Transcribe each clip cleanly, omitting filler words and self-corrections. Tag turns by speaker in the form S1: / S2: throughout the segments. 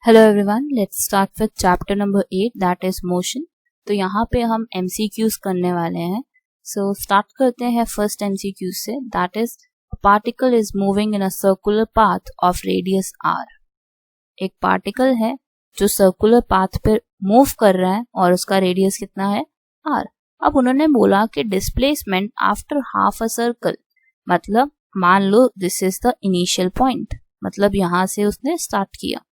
S1: Hello everyone, let's start with chapter number 8 that is motion. तो यहाँ पे हम एमसीक्यूज करने वाले हैं। सो स्टार्ट करते हैं फर्स्ट एमसीक्यू से, that is a particle is moving in a circular path of radius R. एक पार्टिकल है जो सर्कुलर पाथ पे मूव कर रहा है और उसका रेडियस कितना है, आर। अब उन्होंने बोला कि displacement after half a circle, मतलब मान लो this is the initial point, मतलब यहाँ से उसने स्टार्ट किया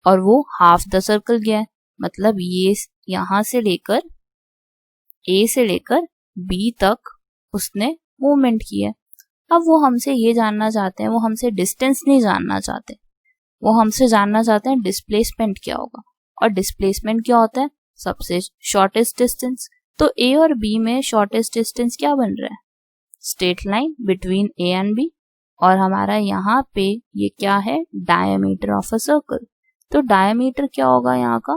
S1: और वो हाफ द सर्कल गया है, मतलब ये यहां से लेकर ए से लेकर बी तक उसने मूवमेंट की है। अब वो हमसे ये जानना चाहते हैं, वो हमसे डिस्टेंस नहीं जानना चाहते, वो हमसे जानना चाहते हैं डिस्प्लेसमेंट क्या होगा। और डिस्प्लेसमेंट क्या होता है, सबसे शॉर्टेस्ट डिस्टेंस। तो ए और बी में शॉर्टेस्ट डिस्टेंस क्या बन रहा है, straight line between A and B. और हमारा यहाँ पे ये क्या है, डायमीटर ऑफ अ सर्कल। तो डायमीटर क्या होगा यहाँ का,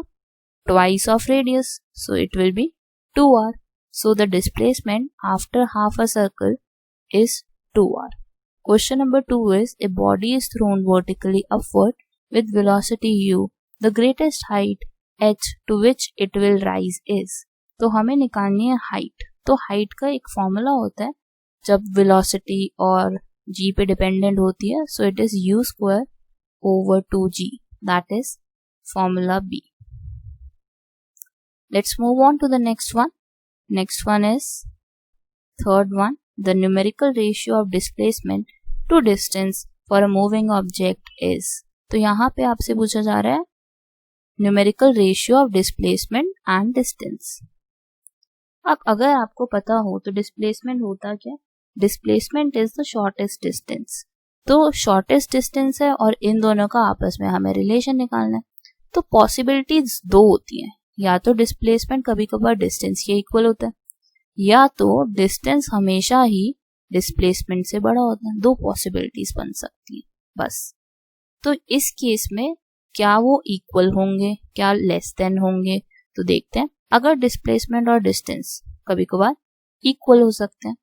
S1: twice of radius, so it will be 2r। So the displacement after half a circle is 2r। Question number 2 is a body is thrown vertically upward with velocity u, the greatest height h to which it will rise is। तो हमें निकालनी है height. तो height का एक formula होता है जब वेलोसिटी और g पे डिपेंडेंट होती है, सो it is u square over 2g, that is formula B. Let's move on to the next one. Next one is third one, the numerical ratio of displacement to distance for a moving object is। तो यहाँ पे आपसे पूछा जा रहा है numerical ratio of displacement and distance। अब अगर आपको पता हो तो displacement होता क्या, displacement is the shortest distance। तो शॉर्टेस्ट डिस्टेंस है और इन दोनों का आपस में हमें रिलेशन निकालना है। तो पॉसिबिलिटीज दो होती हैं, या तो डिस्प्लेसमेंट कभी कभार डिस्टेंस के इक्वल होता है, या तो डिस्टेंस हमेशा ही डिस्प्लेसमेंट से बड़ा होता है। दो पॉसिबिलिटीज बन सकती हैं बस। तो इस केस में क्या वो इक्वल होंगे, क्या लेस देन होंगे, तो देखते हैं। अगर डिस्प्लेसमेंट और डिस्टेंस कभी कभार इक्वल हो सकते हैं,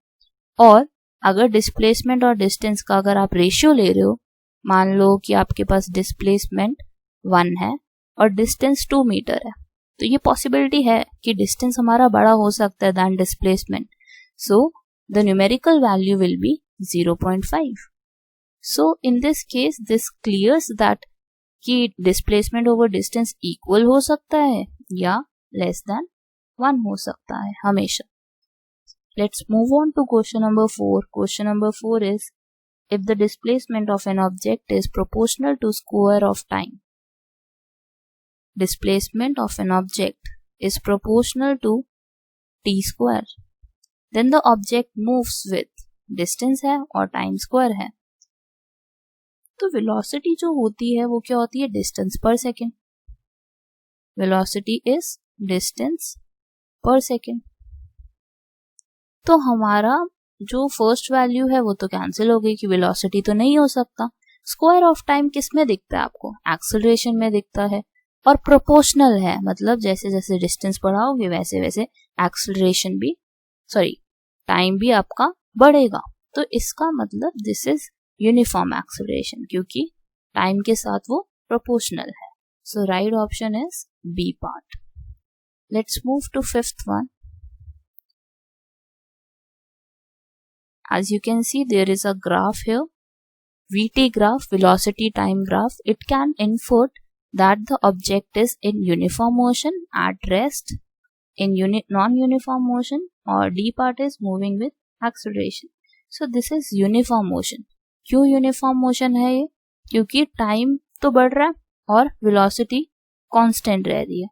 S1: और अगर डिस्प्लेसमेंट और डिस्टेंस का अगर आप रेशियो ले रहे हो, मान लो कि आपके पास डिस्प्लेसमेंट 1 है और डिस्टेंस 2 मीटर है, तो ये पॉसिबिलिटी है कि डिस्टेंस हमारा बड़ा हो सकता है than displacement. So the numerical value will be 0.5। So in this case this clears that कि डिस्प्लेसमेंट ओवर डिस्टेंस इक्वल हो सकता है या लेस देन 1 हो सकता है हमेशा। Let's move on to question number 4. Question number 4 is, if the displacement of an object is proportional to square of time, displacement of an object is proportional to t square, then the object moves with distance है और time square है। तो velocity जो होती है वो क्या होती है, distance per second। velocity is distance per second। तो हमारा जो फर्स्ट वैल्यू है वो तो कैंसिल हो गई कि वेलोसिटी तो नहीं हो सकता। स्क्वायर ऑफ टाइम किस में दिखता है आपको, एक्सेलरेशन में दिखता है, और प्रोपोर्शनल है, मतलब जैसे जैसे डिस्टेंस बढ़ाओगे वैसे वैसे एक्सेलरेशन भी, सॉरी टाइम भी आपका बढ़ेगा। तो इसका मतलब दिस इज यूनिफॉर्म एक्सेलरेशन, क्योंकि टाइम के साथ वो प्रोपोर्शनल है। So right option is B part. Let's move to fifth one. As you can see, there is a graph here, VT graph, velocity time graph. It can infer that the object is in uniform motion, at rest, in non-uniform motion, or D part is moving with acceleration. So this is uniform motion. क्यों uniform motion है ये, क्योंकि time तो बढ़ रहा है और velocity constant रह रही है,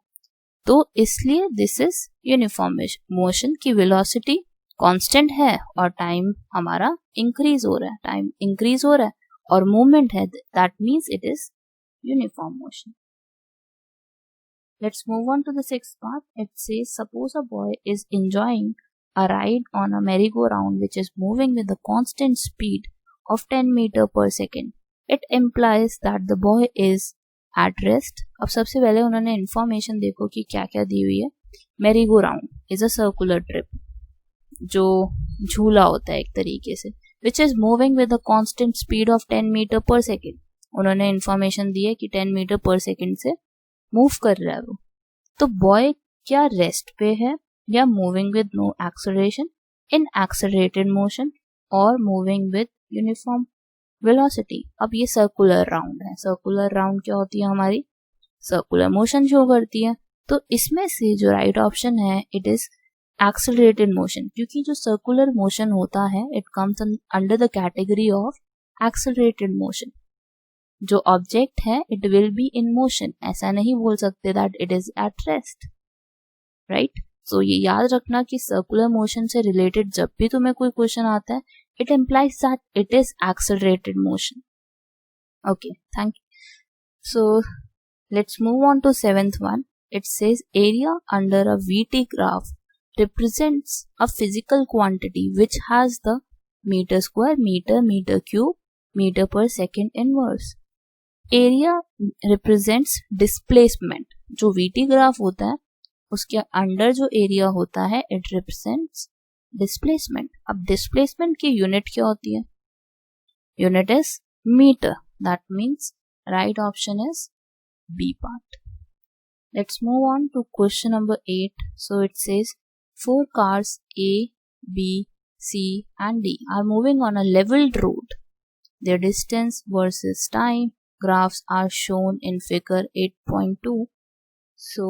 S1: तो इसलिए this is uniform motion की velocity कांस्टेंट है और टाइम हमारा इंक्रीज हो रहा है, टाइम इंक्रीज हो रहा है और मूवमेंट है, that means it is uniform motion. Let's move on to the sixth part. It says suppose a boy is enjoying a ride on a merry go round which is moving with a constant speed of 10 metre पर second. It implies that the boy is at rest. अब सबसे पहले उन्होंने information देखो कि क्या क्या दी हुई है। Merry go round is a circular trip, जो झूला होता है एक तरीके से, which is moving with a constant speed of 10 metre पर सेकेंड। उन्होंने इंफॉर्मेशन दी है कि 10 मीटर पर सेकेंड से मूव कर रहा है वो। तो बॉय क्या रेस्ट पे है या moving with no acceleration, in accelerated motion और मूविंग विद यूनिफॉर्म वेलोसिटी। अब ये सर्कुलर राउंड है। सर्कुलर राउंड क्या होती है हमारी, सर्कुलर मोशन शो करती है। तो इसमें से जो राइट ऑप्शन है इट इज एक्सेलरेटेड मोशन, क्योंकि जो सर्कुलर मोशन होता है it comes under the category of accelerated motion. जो ऑब्जेक्ट है it will be in motion, ऐसा नहीं बोल सकते that it is at rest, right. So ये याद रखना कि सर्कुलर मोशन से रिलेटेड जब भी तुम्हें कोई क्वेश्चन आता है it implies that it is accelerated motion. Okay, thank you. So let's move on to 7th one. It says area under a VT graph represents a physical quantity which has the meter square, meter cube, meter per second inverse. Area represents displacement. जो VT graph होता है उसके under जो area होता है it represents displacement. अब displacement की unit क्या होती है, unit is metre, that means right option is B part. Let's move on to question number 8. So it says 4 cars A, B, C and D are moving on a leveled road. Their distance versus time graphs are shown in figure 8.2. So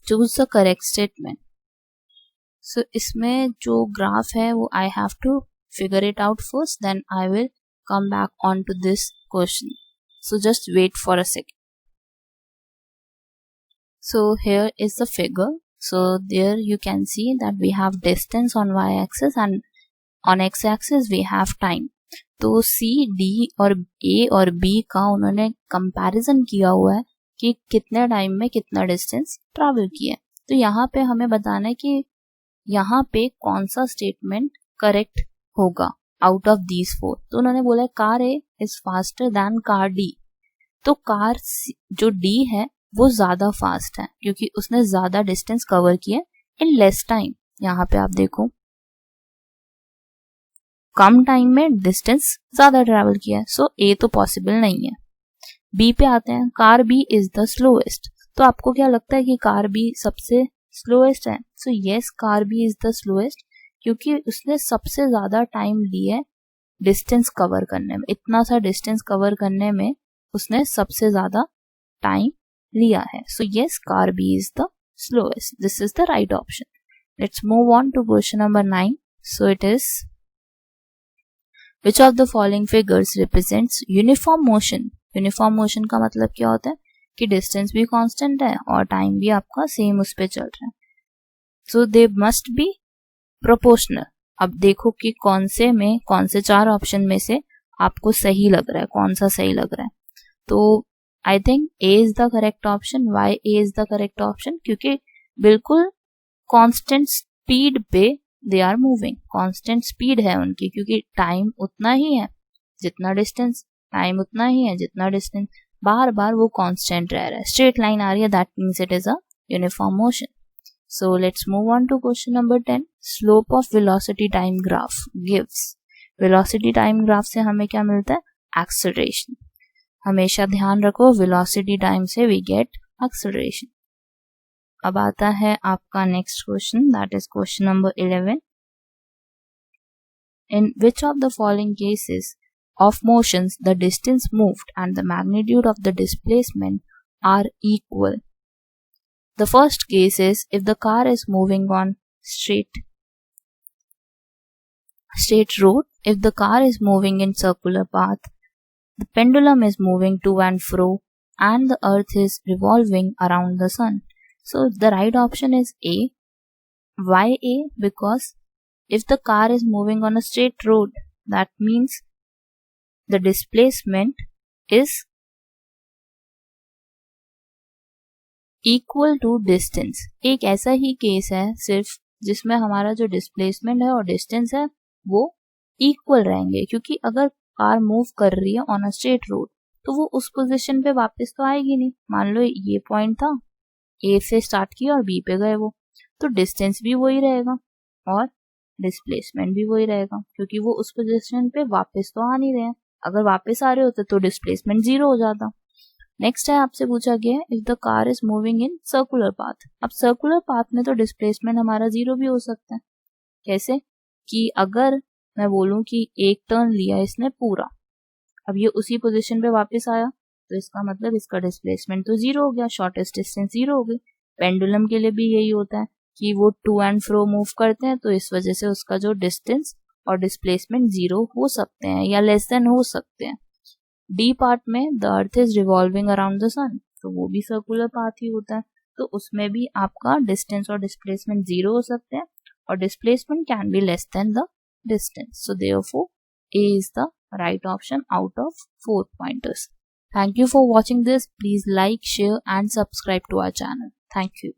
S1: choose the correct statement. So इसमें जो graph है वो I have to figure it out first, then I will come back on to this question. So just wait for a second. So here is the figure. So there you can see that we have distance on y-axis and on x-axis we have time. तो C, D और A और B का उन्होंने comparison किया हुआ है कि कितने टाइम में कितना डिस्टेंस ट्रैवल किया है। तो यहाँ पे हमें बताना है कि यहाँ पे कौन सा स्टेटमेंट करेक्ट होगा आउट ऑफ दीज 4। तो उन्होंने बोला car A is faster than car D. तो कार जो डी है वो ज्यादा फास्ट है क्योंकि उसने ज्यादा डिस्टेंस कवर किया इन लेस टाइम। यहाँ पे आप देखो कम टाइम में डिस्टेंस ज्यादा ट्रैवल किया है, सो ए तो पॉसिबल नहीं है। बी पे आते हैं, car B is the slowest. तो आपको क्या लगता है कि कार बी सबसे स्लोएस्ट है? So yes, car B is the slowest क्योंकि उसने सबसे ज्यादा टाइम लिया है डिस्टेंस कवर करने में। इतना सा डिस्टेंस कवर करने में उसने सबसे ज्यादा टाइम लिया है। So yes, car B is the slowest. This is the right option. Let's move on to question number 9. So it is which of the following figures represents uniform motion? Uniform motion का मतलब क्या होता है कि distance भी constant है और time भी आपका सेम उस पे चल रहा है। सो दे मस्ट बी प्रोपोर्शनल। अब देखो कि कौन से 4 ऑप्शन में से आपको सही लग रहा है, कौन सा सही लग रहा है। तो I think A is the correct option. Why A is the correct option? क्योंकि बिल्कुल कांस्टेंट स्पीड पे they are moving. Constant speed है उनकी क्योंकि टाइम उतना ही है जितना डिस्टेंस, टाइम उतना ही है जितना डिस्टेंस, बार बार वो कांस्टेंट रह रहा है, स्ट्रेट लाइन आ रही है, that means it is a uniform motion. So let's move on to question number 10. Slope of velocity time graph gives. Velocity time graph से हमें क्या मिलता है? एक्सेलरेशन। हमेशा ध्यान रखो वेलोसिटी टाइम से वी गेट एक्सेलरेशन। अब आता है आपका next question, that is question number 11. In which of the following cases of motions the distance moved and the magnitude of the displacement are equal? The first case is if the car is moving on straight road, if the car is moving in circular path, the pendulum is moving to and fro and the earth is revolving around the sun. So the right option is A. Why A? Because if the car is moving on a straight road, that means the displacement is equal to distance. एक ऐसा ही case है सिर्फ जिसमें हमारा जो displacement है और distance है वो इक्वल रहेंगे, क्योंकि अगर कार मूव कर रही है ऑन अ स्ट्रेट रोड तो वो उस पोजीशन पे वापस तो आएगी नहीं। मान लो ये पॉइंट था, ए से स्टार्ट किया और बी पे गए वो, तो डिस्टेंस भी वही रहेगा और डिस्प्लेसमेंट भी वही रहेगा क्योंकि वो उस पोजीशन पे वापस तो आ नहीं रहे हैं। अगर वापस आ रहे होते तो डिस्प्लेसमेंट 0 हो जाता। नेक्स्ट है आपसे पूछा गया है if the car is moving in circular path. अब सर्कुलर पाथ में तो डिस्प्लेसमेंट हमारा 0 भी हो सकता है। कैसे कि अगर मैं बोलूं कि एक टर्न लिया इसने पूरा, अब ये उसी पोजीशन पे वापस आया तो इसका मतलब इसका डिस्प्लेसमेंट तो 0 हो गया, शॉर्टेस्ट डिस्टेंस 0 हो गई। पेंडुलम के लिए भी यही होता है कि वो टू एंड फ्रो मूव करते हैं तो इस वजह से उसका जो डिस्टेंस और डिस्प्लेसमेंट 0 हो सकते हैं या लेस देन हो सकते हैं। डी पार्ट में the earth is revolving around the sun, तो वो भी सर्कुलर पाथ ही होता है, तो उसमें भी आपका डिस्टेंस और डिस्प्लेसमेंट 0 हो सकते हैं और displacement can be less than the distance. So therefore A is the right option out of 4 pointers. Thank you for watching this. Please like, share and subscribe to our channel. Thank you.